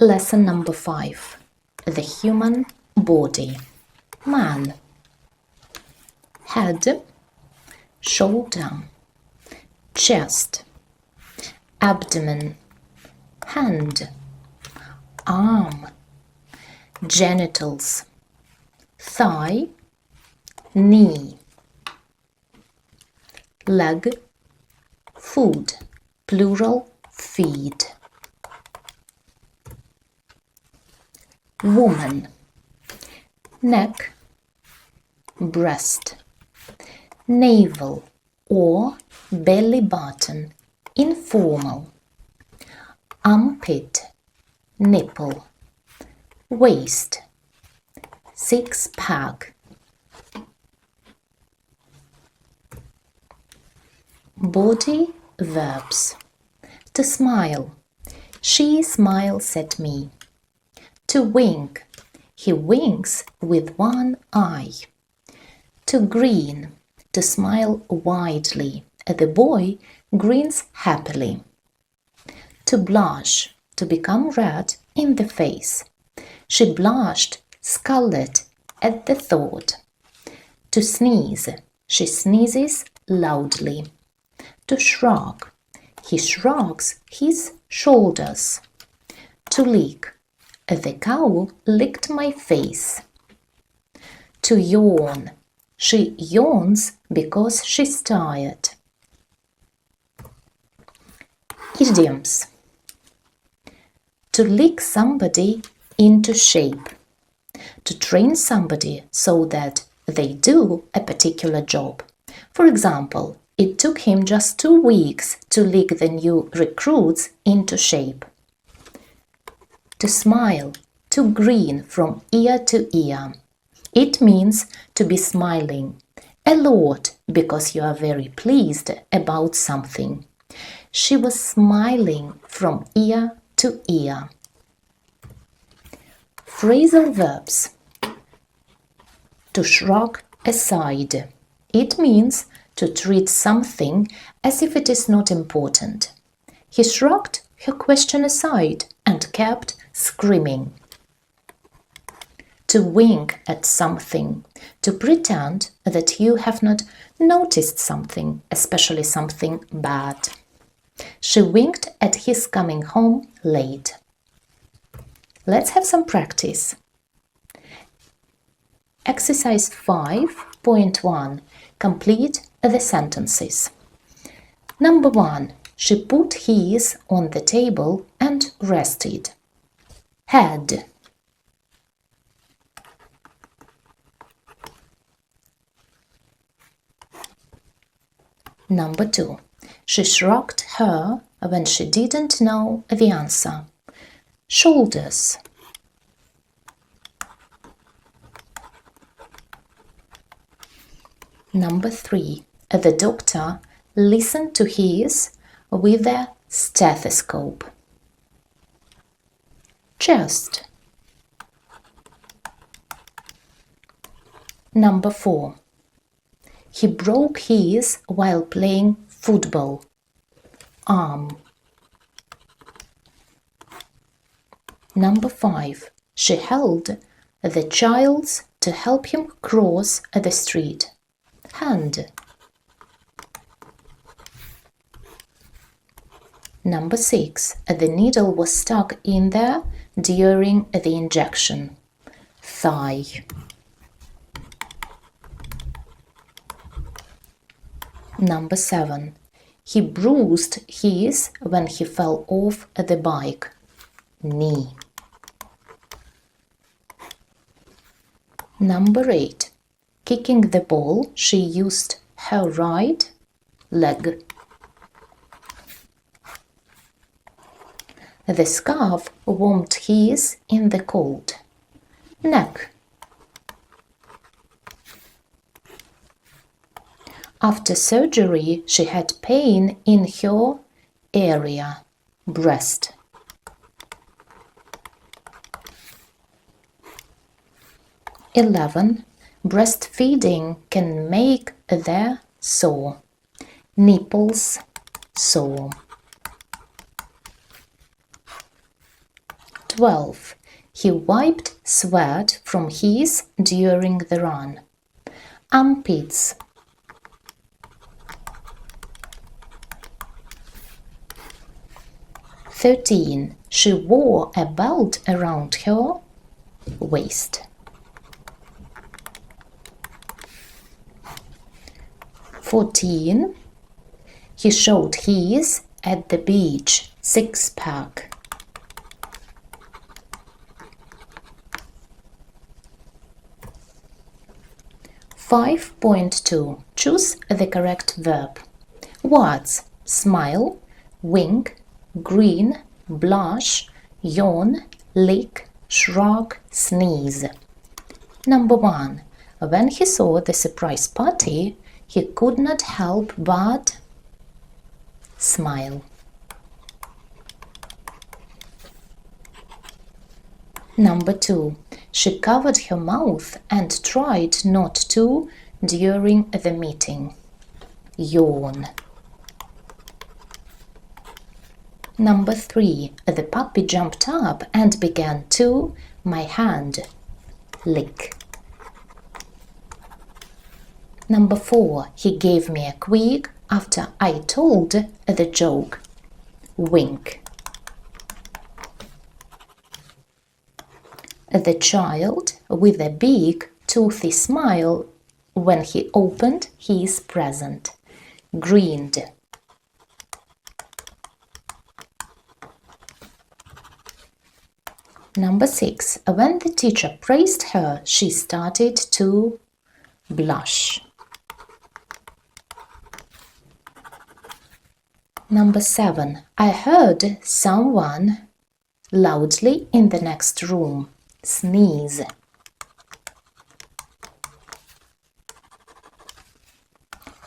Lesson number 5. The human body. Man. Head, shoulder, chest, abdomen, hand, arm, genitals, thigh, knee, leg, food, plural, feed. Woman. Neck, breast, navel or belly button, informal, armpit, nipple, waist, six-pack. Body verbs. To smile. She smiles at me. To wink. He winks with one eye. To grin. To smile widely. The boy grins happily. To blush. To become red in the face. She blushed scarlet at the thought. To sneeze. She sneezes loudly. To shrug. He shrugs his shoulders. To lick. The cow licked my face. To yawn. She yawns because she's tired. Idioms. To lick somebody into shape. To train somebody so that they do a particular job. For example, it took him just 2 weeks to lick the new recruits into shape. To smile, to grin from ear to ear. It means to be smiling a lot because you are very pleased about something. She was smiling from ear to ear. Phrasal verbs. To shrug aside. It means to treat something as if it is not important. He shrugged her question aside and kept screaming. To wink at something. To pretend that you have not noticed something, especially something bad. She winked at his coming home late. Let's have some practice. Exercise 5.1. Complete the sentences. Number 1. She put his on the table and rested. Head. Number 2. She shrugged her when she didn't know the answer. Shoulders. Number 3. The doctor listened to his with a stethoscope. Chest. Number 4. He broke his while playing football. Arm. Number 5. She held the child's to help him cross the street. Hand. Number 6. The needle was stuck in there during the injection. Thigh. Number 7. He bruised his when he fell off the bike. Knee. Number 8. Kicking the ball, she used her right leg. The scarf warmed his in the cold. Neck. After surgery, she had pain in her area. Breast. (11) Breastfeeding can make the sore. Nipples sore. 12. He wiped sweat from his during the run. Armpits. 13. She wore a belt around her waist. 14. He showed his, at the beach, six-pack. 5.2. Choose the correct verb. Words: smile, wink, grin, blush, yawn, lick, shrug, sneeze. Number 1. When he saw the surprise party, he could not help but smile. Number 2. She covered her mouth and tried not to during the meeting. Yawn. Number 3. The puppy jumped up and began to my hand. Lick. Number 4. He gave me a quick after I told the joke. Wink. The child with a big, toothy smile when he opened his present. Grinned. Number 6. When the teacher praised her, she started to blush. Number 7. I heard someone loudly in the next room. Sneeze.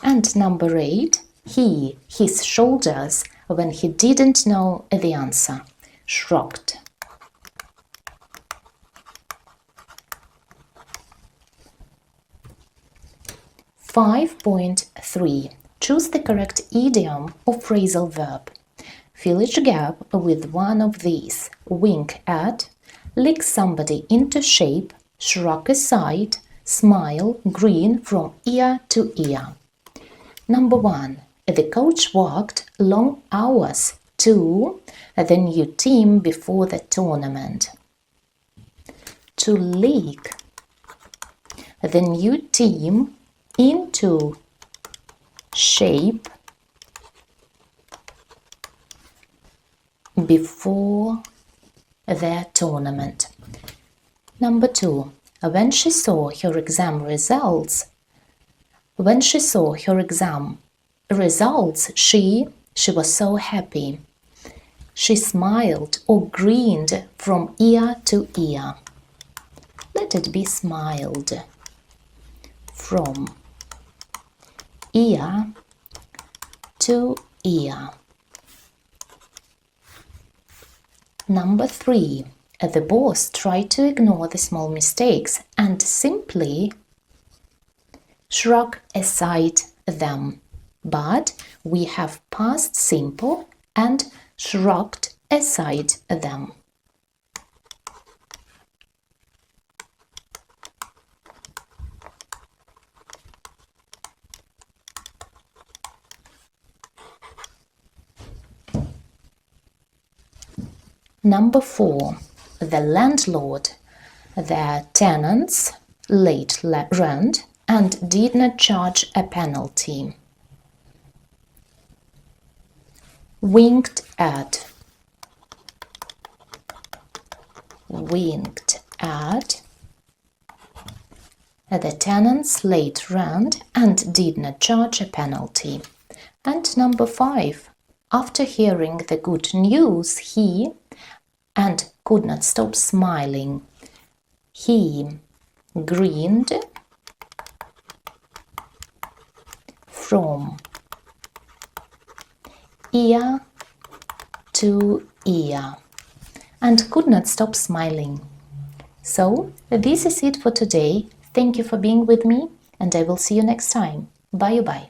And number 8. His shoulders when he didn't know the answer. Shrugged. .3. Choose the correct idiom or phrasal verb. Fill each gap with one of these. Wink at, lick somebody into shape, shrug aside, smile, grin from ear to ear. Number 1. The coach worked long hours to the new team before the tournament. To lick the new team into shape before their tournament. Number 2. When she saw her exam results, she was so happy. She smiled or grinned from ear to ear. Let it be smiled. From ear to ear. Number 3. The boss tried to ignore the small mistakes and simply shrug aside them. But we have past simple and shrugged aside them. Number 4. The landlord, the tenants late rent and did not charge a penalty. Winked at. Winked at. The tenants late rent and did not charge a penalty. And number 5. After hearing the good news, he and could not stop smiling. He grinned from ear to ear and could not stop smiling. So, this is it for today. Thank you for being with me, and I will see you next time. Bye-bye.